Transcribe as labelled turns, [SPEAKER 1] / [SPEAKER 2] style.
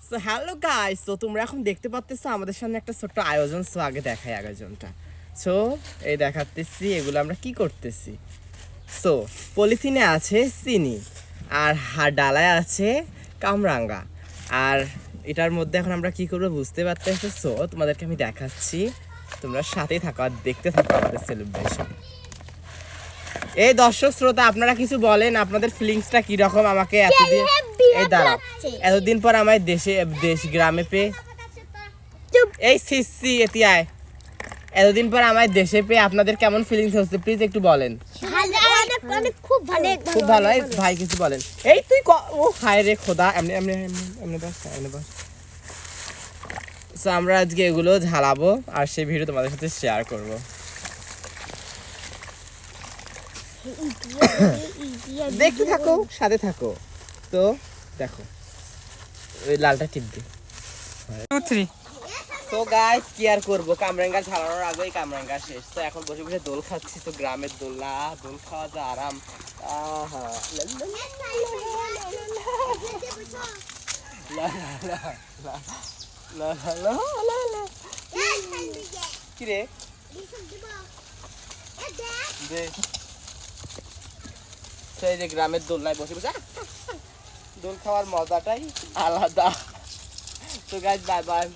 [SPEAKER 1] So hello guys, তো তোমরা এখন দেখতে পাচ্তেছো আমাদের সামনে একটা ছোট্ট আয়োজন। সো আগে দেখাই আয়োজনটা। সো এই দেখাতেছি এগুলো আমরা কি করতেছি। সো পলিথিনে আছে চিনি আর ডালায় আছে কামরাঙ্গা। আর এটার মধ্যে এখন আমরা কি করবো বুঝতে পারতেছো। সো তোমাদেরকে আমি দেখাচ্ছি, তোমরা সাথেই থাকো আর দেখতে থাকো আমাদের সেলিব্রেশন। এই দর্শক শ্রোতা, আপনারা কিছু বলেন, আপনাদের ফিলিংসটা কি রকম আমাকে এতদিন এতদিন পর আমার দেশ গ্রামে পেয়ে এই সিসি এতিয়ায় এতদিন পর আমার দেশে পেয়ে আপনাদের কেমন ফিলিংস হচ্ছে প্লিজ একটু বলেন।
[SPEAKER 2] খুব ভালো,
[SPEAKER 1] খুব ভালো হয় ভাই, কিছু বলেন। এই তুই ও হায় রে খোদা, এমনি এমনি এমনি বাস এমনি বাস। সো আমরা আজকে এগুলো ঝালাবো আর সেই ভিডিও তোমাদের সাথে শেয়ার করব। দেখতে থাকো, সাথে থাকো। তো দেখো ওই লালটা টিপ দি। তো গাইস কি আর করবো, কামরাঙ্গা ঝালানোর আগেই কামরাঙ্গা শেষ। তো এখন বসে বসে দোল খাচ্ছি। তো গ্রামের দোলনা, দোল খাওয়া যা আরাম। আহা কি রে সেই যে গ্রামের দোলনায় বসে বসে দোল খাওয়ার মজাটাই আলাদা। তো গাইস বাই বাই।